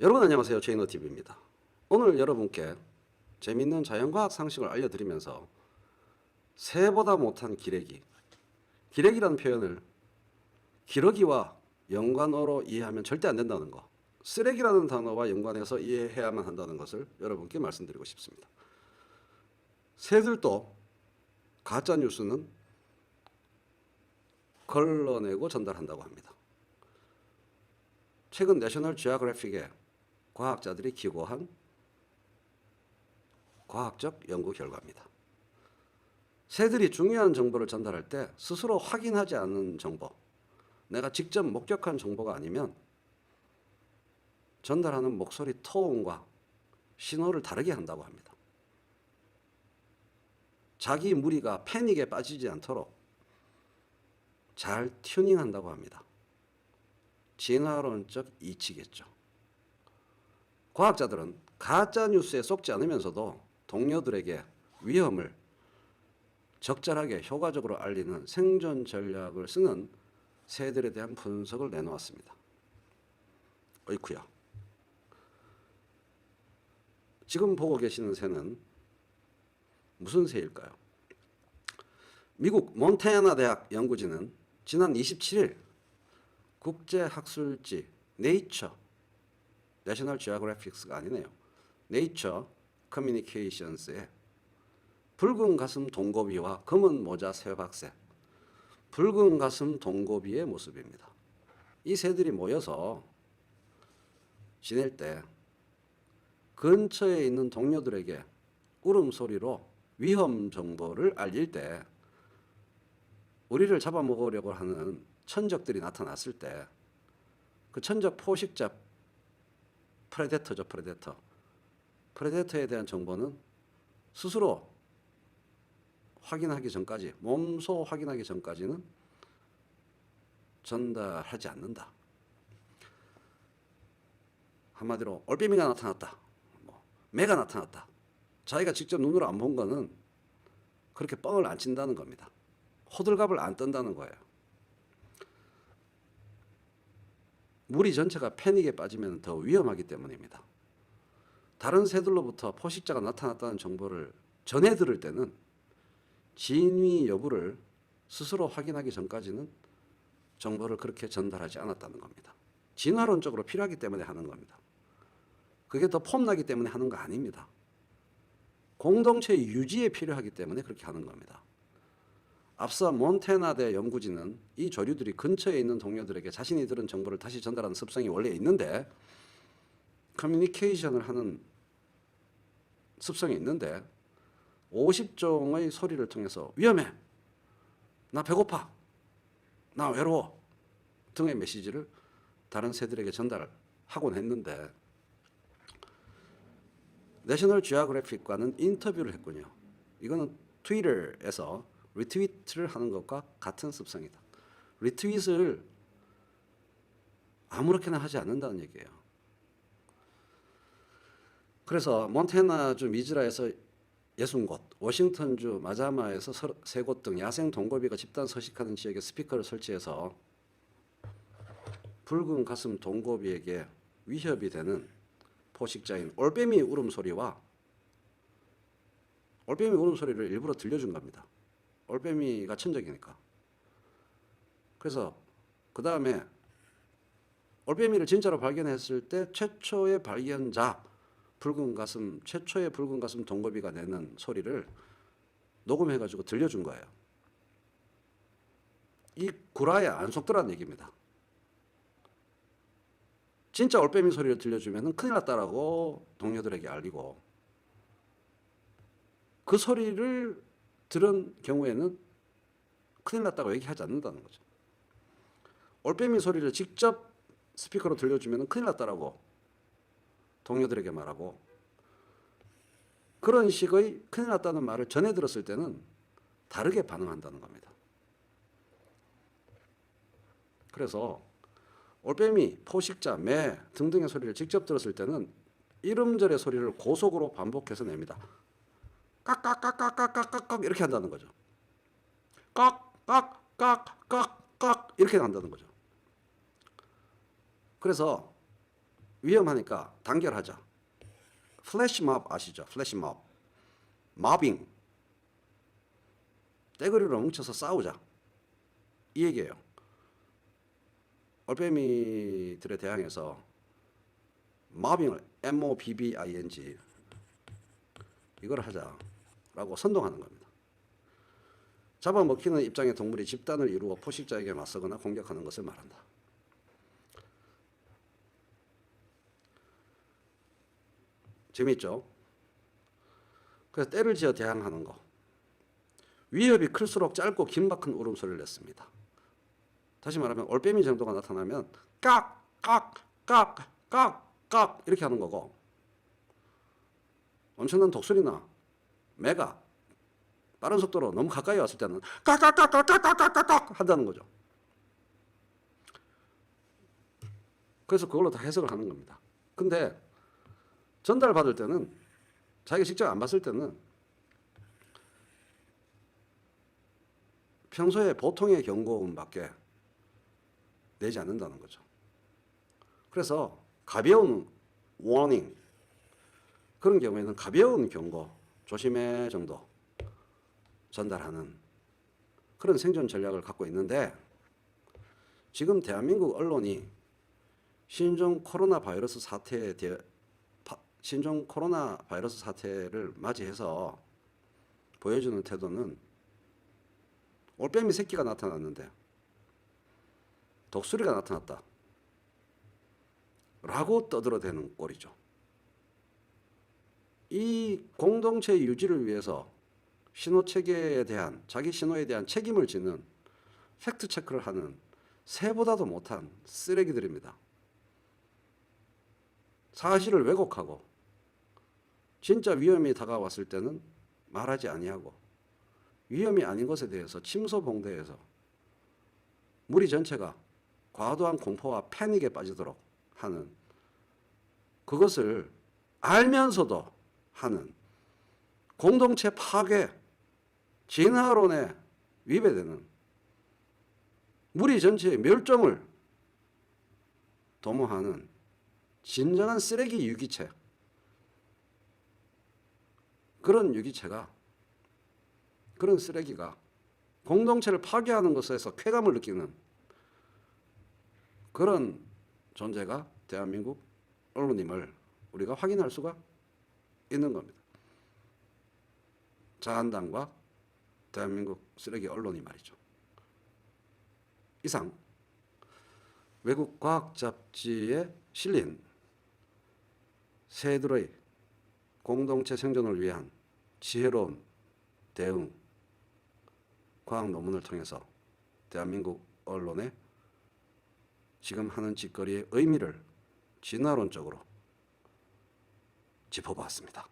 여러분 안녕하세요. 제이너TV입니다. 오늘 여러분께 재미있는 자연과학 상식을 알려드리면서 새보다 못한 기레기, 기레기라는 표현을 기러기와 연관어로 이해하면 절대 안 된다는 거, 쓰레기라는 단어와 연관해서 이해해야만 한다는 것을 여러분께 말씀드리고 싶습니다. 새들도 가짜 뉴스는 걸러내고 전달한다고 합니다. 최근 내셔널 지오그래픽에 과학자들이 기고한 과학적 연구 결과입니다. 새들이 중요한 정보를 전달할 때 스스로 확인하지 않는 정보, 내가 직접 목격한 정보가 아니면 전달하는 목소리 톤과 신호를 다르게 한다고 합니다. 자기 무리가 패닉에 빠지지 않도록 잘 튜닝한다고 합니다. 진화론적 이치겠죠. 과학자들은 가짜 뉴스에 속지 않으면서도 동료들에게 위험을 적절하게 효과적으로 알리는 생존 전략을 쓰는 새들에 대한 분석을 내놓았습니다. 어이쿠야. 지금 보고 계시는 새는 무슨 새일까요? 미국 몬태나 대학 연구진은 지난 27일 국제학술지 네이처, 내셔널 지오그래픽스가 아니네요. 네이처 커뮤니케이션스에 붉은 가슴 동고비와 검은 모자 새박새, 붉은 가슴 동고비의 모습입니다. 이 새들이 모여서 지낼 때 근처에 있는 동료들에게 울음소리로 위험 정보를 알릴 때 우리를 잡아먹으려고 하는 천적들이 나타났을 때 그 천적 포식자 프레데터죠, 프레데터. 프레데터에 대한 정보는 스스로 확인하기 전까지, 몸소 확인하기 전까지는 전달하지 않는다. 한마디로 올빼미가 나타났다, 매가 나타났다. 자기가 직접 눈으로 안 본 거는 그렇게 뻥을 안 친다는 겁니다. 호들갑을 안 떤다는 거예요. 무리 전체가 패닉에 빠지면 더 위험하기 때문입니다. 다른 새들로부터 포식자가 나타났다는 정보를 전해 들을 때는 진위 여부를 스스로 확인하기 전까지는 정보를 그렇게 전달하지 않았다는 겁니다. 진화론적으로 필요하기 때문에 하는 겁니다. 그게 더 폼나기 때문에 하는 거 아닙니다. 공동체 유지에 필요하기 때문에 그렇게 하는 겁니다. 앞서 몬태나대 연구진은 이 조류들이 근처에 있는 동료들에게 자신이 들은 정보를 다시 전달하는 습성이 원래 있는데, 커뮤니케이션을 하는 습성이 있는데 50종의 소리를 통해서 위험해, 나 배고파, 나 외로워 등의 메시지를 다른 새들에게 전달하곤 했는데, 내셔널 지오그래픽과는 인터뷰를 했군요. 이거는 트위터에서 리트윗을 하는 것과 같은 습성이다. 리트윗을 아무렇게나 하지 않는다는 얘기예요. 그래서 몬태나주 미즈라에서 60곳, 워싱턴주 마자마에서 3곳 등 야생 동고비가 집단 서식하는 지역에 스피커를 설치해서 붉은 가슴 동고비에게 위협이 되는 포식자인 올빼미 울음소리와 올빼미 울음소리를 일부러 들려준 겁니다. 올빼미가 천적이니까. 그래서 그 다음에 올빼미를 진짜로 발견했을 때 최초의 발견자, 최초의 붉은 가슴 동고비가 내는 소리를 녹음해가지고 들려준 거예요. 이 구라에 안 속더라는 얘기입니다. 진짜 올빼미 소리를 들려주면 큰일 났다라고 동료들에게 알리고, 그 소리를 들은 경우에는 큰일 났다고 얘기하지 않는다는 거죠. 올빼미 소리를 직접 스피커로 들려주면 큰일 났다라고 동료들에게 말하고, 그런 식의 큰일 났다는 말을 전해 들었을 때는 다르게 반응한다는 겁니다. 그래서 올빼미, 포식자, 매 등등의 소리를 직접 들었을 때는 이름절의 소리를 고속으로 반복해서 냅니다. 깍깍깍깍깍깍깍 이렇게 한다는 거죠. 깍깍깍깍깍 이렇게 한다는 거죠. 그래서 위험하니까 단결하자. 플래시몹 아시죠? 플래시몹. 마빙. 떼거리로 뭉쳐서 싸우자. 이 얘기예요. 올빼미들에 대항해서 마빙을 MOBBING 이걸 하자라고 선동하는 겁니다. 잡아먹히는 입장의 동물이 집단을 이루어 포식자에게 맞서거나 공격하는 것을 말한다. 재미있죠? 그래서 떼를 지어 대항하는 거. 위협이 클수록 짧고 긴박한 울음소리를 냈습니다. 다시 말하면 올빼미 정도가 나타나면 깍, 깍, 깍, 깍, 깍 이렇게 하는 거고, 엄청난 독수리나 매가 빠른 속도로 너무 가까이 왔을 때는 깍깍깍깍깍깍깍깍 한다는 거죠. 그래서 그걸로 다 해석을 하는 겁니다. 근데 전달받을 때는 자기가 직접 안 봤을 때는 평소에 보통의 경고음밖에 내지 않는다는 거죠. 그래서 가벼운 워닝 그런 경우에는 가벼운 경고 조심해 정도 전달하는 그런 생존 전략을 갖고 있는데, 지금 대한민국 언론이 신종 코로나 바이러스 사태를 맞이해서 보여주는 태도는 올빼미 새끼가 나타났는데 독수리가 나타났다 라고 떠들어대는 꼴이죠. 이 공동체 유지를 위해서 신호체계에 대한, 자기 신호에 대한 책임을 지는 팩트체크를 하는 새보다도 못한 쓰레기들입니다. 사실을 왜곡하고 진짜 위험이 다가왔을 때는 말하지 아니하고 위험이 아닌 것에 대해서 침소봉대해서 무리 전체가 과도한 공포와 패닉에 빠지도록 하는, 그것을 알면서도 하는 공동체 파괴, 진화론에 위배되는, 무리 전체의 멸종을 도모하는 진정한 쓰레기 유기체, 그런 유기체가, 그런 쓰레기가 공동체를 파괴하는 것에서 쾌감을 느끼는 그런 존재가 대한민국 언론임을 우리가 확인할 수가 있는 겁니다. 자한당과 대한민국 쓰레기 언론이 말이죠. 이상 외국 과학 잡지에 실린 새들의 공동체 생존을 위한 지혜로운 대응 과학 논문을 통해서 대한민국 언론의 지금 하는 짓거리의 의미를 진화론적으로 짚어보았습니다.